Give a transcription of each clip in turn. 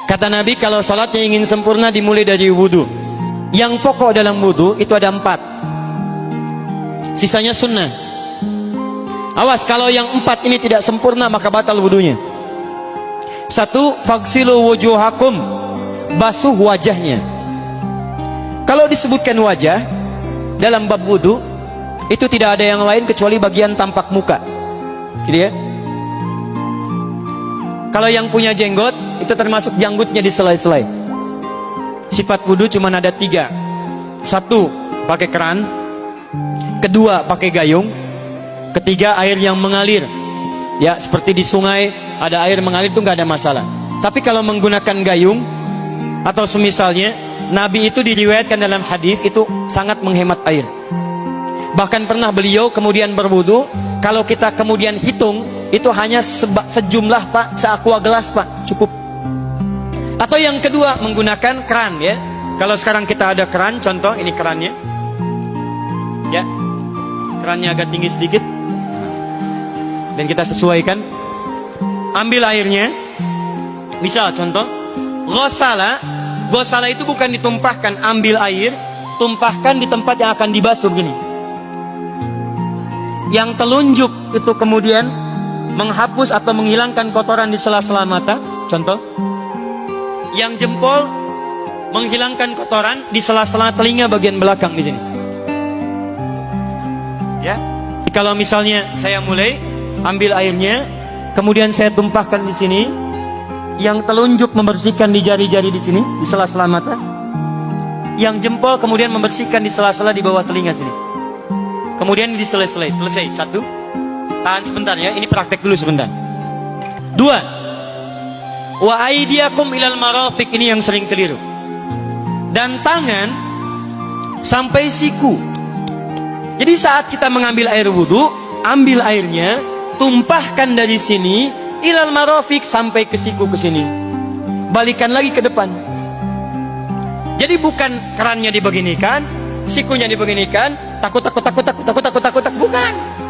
Kata Nabi, kalau sholatnya ingin sempurna dimulai dari wudhu. Yang pokok dalam wudhu itu ada 4, sisanya sunnah. Awas, kalau yang 4 ini tidak sempurna maka batal wudhunya. 1, faghsilu wujuhakum, basuh wajahnya. Kalau disebutkan wajah dalam bab wudhu, itu tidak ada yang lain kecuali bagian tampak muka, gitu ya. Kalau yang punya jenggot, itu termasuk janggutnya di selai-selai. Sifat wudhu cuma ada 3. 1, pakai keran. 2, pakai gayung. 3, air yang mengalir. Ya, seperti di sungai ada air mengalir, itu nggak ada masalah. Tapi kalau menggunakan gayung atau semisalnya, Nabi itu diriwayatkan dalam hadis itu sangat menghemat air. Bahkan pernah beliau kemudian berwudu, kalau kita kemudian hitung, itu hanya sejumlah Pak, seaqua gelas Pak, cukup. Atau yang kedua, menggunakan keran ya. Kalau sekarang kita ada keran, contoh ini kerannya. Ya. Kerannya agak tinggi sedikit. Dan kita sesuaikan. Ambil airnya. Misal contoh, ghosala. Ghosala itu bukan ditumpahkan, ambil air, tumpahkan di tempat yang akan dibasuh gini. Yang telunjuk itu kemudian menghapus atau menghilangkan kotoran di sela-sela mata, contoh. Yang jempol menghilangkan kotoran di sela-sela telinga bagian belakang di sini. Ya. Kalau misalnya saya mulai ambil airnya, kemudian saya tumpahkan di sini, yang telunjuk membersihkan di jari-jari di sini, di sela-sela mata. Yang jempol kemudian membersihkan di sela-sela di bawah telinga sini. Kemudian diselesai, selesai. 1. Tahan sebentar ya, ini praktek dulu sebentar. 2, wa aidiakum ilal marafiq, ini yang sering keliru. Dan tangan sampai siku. Jadi saat kita mengambil air wudhu, ambil airnya, tumpahkan dari sini ilal marafiq sampai ke siku, ke sini. Balikan lagi ke depan. Jadi bukan kerannya dibeginikan, sikunya dibeginikan, takut, bukan.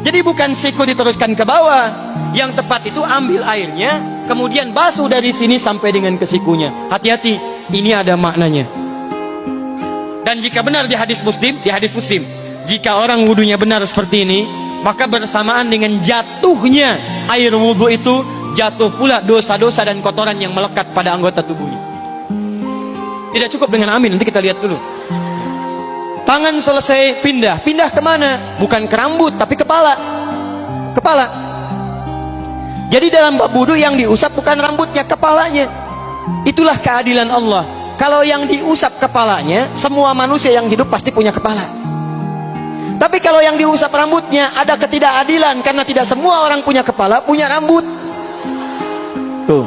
Jadi bukan siku diteruskan ke bawah. Yang tepat itu ambil airnya, kemudian basuh dari sini sampai dengan ke sikunya. Hati-hati, ini ada maknanya. Dan jika benar di hadis Muslim, jika orang wudunya benar seperti ini, maka bersamaan dengan jatuhnya air wudu itu, jatuh pula dosa-dosa dan kotoran yang melekat pada anggota tubuhnya. Tidak cukup dengan amin, nanti kita lihat dulu. Tangan selesai, pindah kemana? Bukan ke rambut, tapi kepala. Jadi dalam bab wudu yang diusap bukan rambutnya, kepalanya. Itulah keadilan Allah. Kalau yang diusap kepalanya, semua manusia yang hidup pasti punya kepala. Tapi kalau yang diusap rambutnya, ada ketidakadilan, karena tidak semua orang punya kepala, punya rambut. Tuh.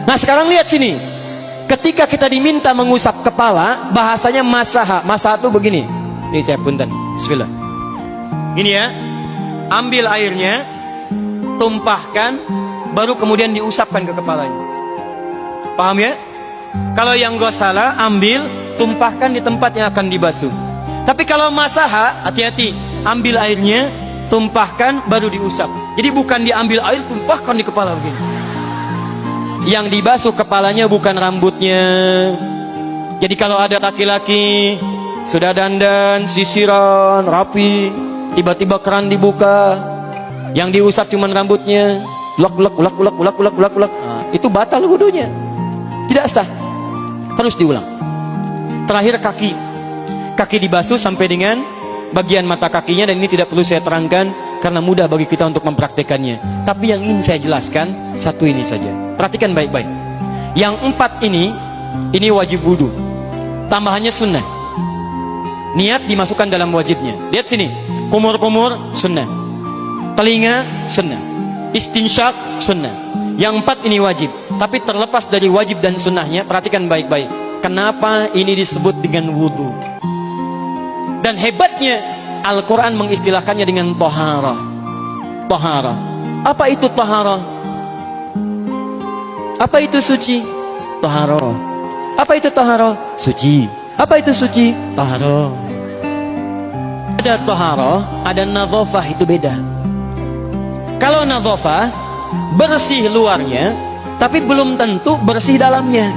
Nah sekarang lihat sini. Ketika kita diminta mengusap kepala, bahasanya masaha. Masaha itu begini. Ini saya punten. Bismillah. Gini ya. Ambil airnya, tumpahkan, baru kemudian diusapkan ke kepalanya. Paham ya? Kalau yang ghosala, ambil, tumpahkan di tempat yang akan dibasuh. Tapi kalau masaha, hati-hati. Ambil airnya, tumpahkan, baru diusap. Jadi bukan diambil air, tumpahkan di kepala begini. Yang dibasuh kepalanya bukan rambutnya. Jadi kalau ada laki-laki sudah dandan, sisiran, rapi, tiba-tiba keran dibuka, yang diusap cuma rambutnya, ulak. Nah, itu batal wudunya. Tidak sah. Harus diulang. Terakhir kaki dibasuh sampai dengan bagian mata kakinya, dan ini tidak perlu saya terangkan karena mudah bagi kita untuk mempraktekannya. Tapi yang ingin saya jelaskan satu ini saja. Perhatikan baik-baik. Yang 4 ini wajib wudu. Tambahannya sunnah. Niat dimasukkan dalam wajibnya. Lihat sini. Kumur-kumur sunnah. Telinga sunnah. Istinsyak sunnah. Yang 4 ini wajib. Tapi terlepas dari wajib dan sunnahnya, perhatikan baik-baik. Kenapa ini disebut dengan wudu? Dan hebatnya Al-Quran mengistilahkannya dengan taharah. Taharah. Apa itu taharah? Apa itu suci? Taharah. Apa itu taharah? Suci. Apa itu suci? Taharah. Ada taharah, ada nadhafah, itu beda. Kalau nadhafah, bersih luarnya, tapi belum tentu bersih dalamnya.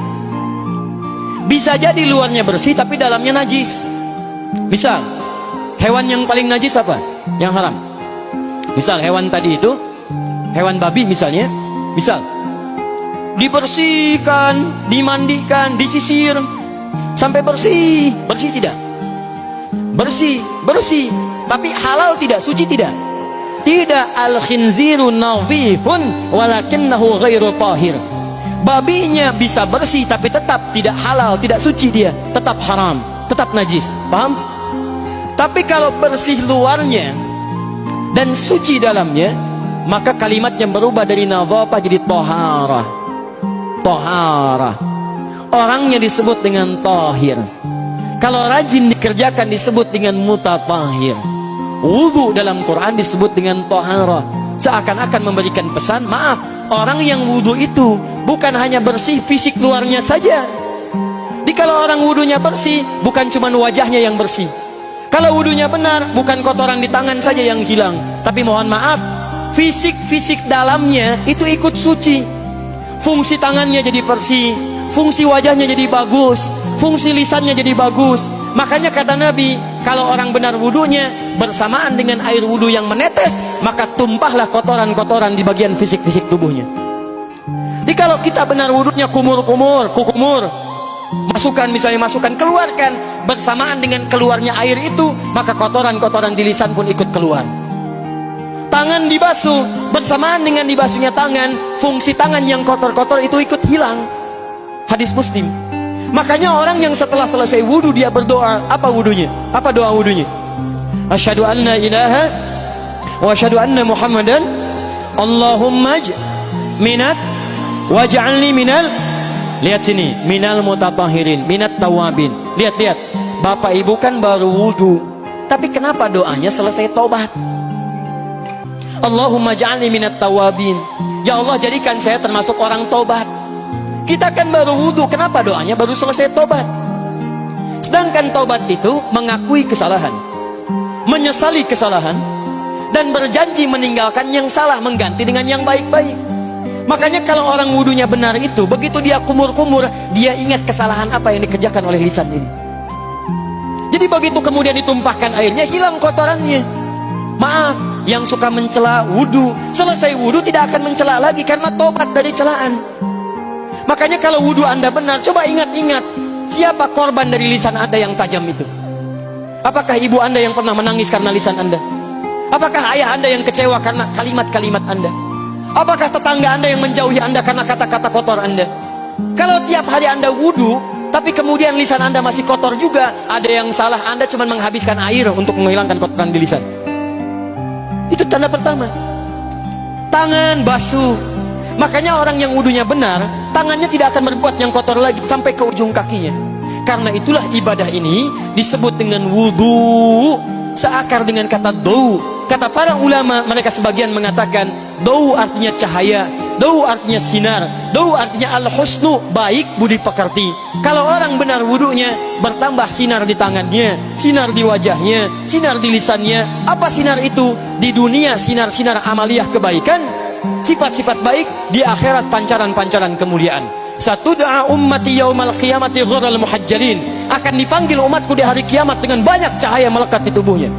Bisa jadi luarnya bersih tapi dalamnya najis. Misal, hewan yang paling najis apa? Yang haram. Misal hewan tadi itu, hewan babi misalnya, misal dibersihkan, dimandikan, disisir sampai bersih. Bersih tidak? Bersih, bersih. Tapi halal tidak? Suci tidak? Tidak. Al-khinziru nadhifun walakinnahu ghairu tahir. Babinya bisa bersih tapi tetap tidak halal, tidak suci dia, tetap haram, tetap najis. Paham? Tapi kalau bersih luarnya dan suci dalamnya, maka kalimatnya berubah dari nadhafah jadi taharah. Taharah. Orangnya disebut dengan tahir. Kalau rajin dikerjakan disebut dengan mutatahhir. Wudu dalam Quran disebut dengan taharah. Seakan-akan memberikan pesan, maaf, orang yang wudu itu bukan hanya bersih fisik luarnya saja. Jadi kalau orang wudunya bersih, bukan cuma wajahnya yang bersih. Kalau wudunya benar, bukan kotoran di tangan saja yang hilang, tapi mohon maaf, fisik dalamnya itu ikut suci. Fungsi tangannya jadi bersih, fungsi wajahnya jadi bagus, fungsi lisannya jadi bagus. Makanya kata Nabi, kalau orang benar wudunya bersamaan dengan air wudu yang menetes, maka tumpahlah kotoran-kotoran di bagian fisik-fisik tubuhnya. Jadi kalau kita benar wudunya kumur-kumur, kukumur, masukkan, misalnya masukkan, keluarkan, bersamaan dengan keluarnya air itu, maka kotoran-kotoran di lisan pun ikut keluar. Tangan dibasuh, bersamaan dengan dibasuhnya tangan, fungsi tangan yang kotor-kotor itu ikut hilang. Hadis Muslim. Makanya orang yang setelah selesai wudu dia berdoa, apa wudunya? Apa doa wudunya? Asyhadu anna ilaha wa asyhadu anna Muhammadan Allahumma minat waj'alni minal, lihat sini, minal mutatahhirin, minat tawabin. Lihat, Bapak Ibu kan baru wudu, tapi kenapa doanya selesai tobat? Allahumma ja'alni minat tawabin. Ya Allah, jadikan saya termasuk orang tobat. Kita kan baru wudu, kenapa doanya baru selesai tobat? Sedangkan tobat itu mengakui kesalahan, menyesali kesalahan, dan berjanji meninggalkan yang salah, mengganti dengan yang baik-baik. Makanya kalau orang wudunya benar itu, begitu dia kumur-kumur, dia ingat kesalahan apa yang dikerjakan oleh lisan ini. Jadi begitu kemudian ditumpahkan airnya, hilang kotorannya. Maaf, yang suka mencela wudu, selesai wudu tidak akan mencela lagi karena tobat dari celaan. Makanya kalau wudu Anda benar, coba ingat-ingat, siapa korban dari lisan Anda yang tajam itu? Apakah ibu Anda yang pernah menangis karena lisan Anda? Apakah ayah Anda yang kecewa karena kalimat-kalimat Anda? Apakah tetangga Anda yang menjauhi Anda karena kata-kata kotor Anda? Kalau tiap hari Anda wudu, tapi kemudian lisan Anda masih kotor juga, ada yang salah. Anda cuma menghabiskan air untuk menghilangkan kotoran di lisan. Itu tanda pertama. Tangan basuh. Makanya orang yang wudunya benar, tangannya tidak akan berbuat yang kotor lagi sampai ke ujung kakinya. Karena itulah ibadah ini disebut dengan wudu, seakar dengan kata dau. Kata para ulama, mereka sebagian mengatakan dau artinya cahaya, dau artinya sinar, dau artinya al-husnu, baik budi pekerti. Kalau orang benar wudunya, bertambah sinar di tangannya, sinar di wajahnya, sinar di lisannya. Apa sinar itu? Di dunia sinar-sinar amaliyah kebaikan, sifat-sifat baik, di akhirat pancaran-pancaran kemuliaan. Satud'a ummati yaumal qiyamati ghurral muhajjalin, akan dipanggil umatku di hari kiamat dengan banyak cahaya melekat di tubuhnya.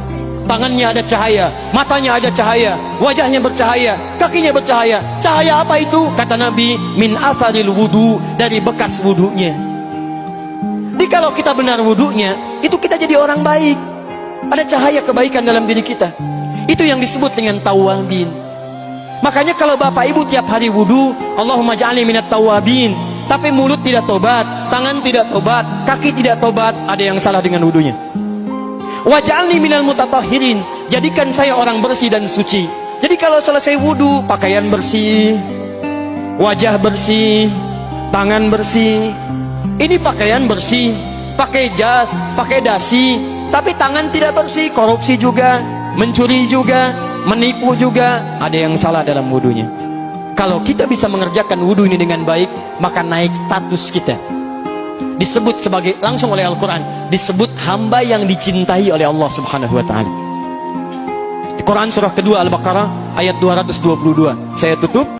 Tangannya ada cahaya, matanya ada cahaya, wajahnya bercahaya, kakinya bercahaya. Cahaya apa itu? Kata Nabi, min atharil wudu, dari bekas wudunya. Jadi kalau kita benar wudunya, itu kita jadi orang baik. Ada cahaya kebaikan dalam diri kita. Itu yang disebut dengan tawabin. Makanya kalau bapak ibu tiap hari wudu, Allahumma ja'alni minat tawabin, tapi mulut tidak tobat, tangan tidak tobat, kaki tidak tobat, ada yang salah dengan wudunya. Waj'alni minal mutatahhirin, jadikan saya orang bersih dan suci. Jadi kalau selesai wudu, pakaian bersih, wajah bersih, tangan bersih. Ini pakaian bersih, pakai jas, pakai dasi, tapi tangan tidak bersih, korupsi juga, mencuri juga, menipu juga, ada yang salah dalam wudunya. Kalau kita bisa mengerjakan wudu ini dengan baik, maka naik status kita. Disebut sebagai, langsung oleh Al-Quran, disebut hamba yang dicintai oleh Allah Subhanahu wa ta'ala. Di Quran surah kedua Al-Baqarah ayat 222. Saya tutup.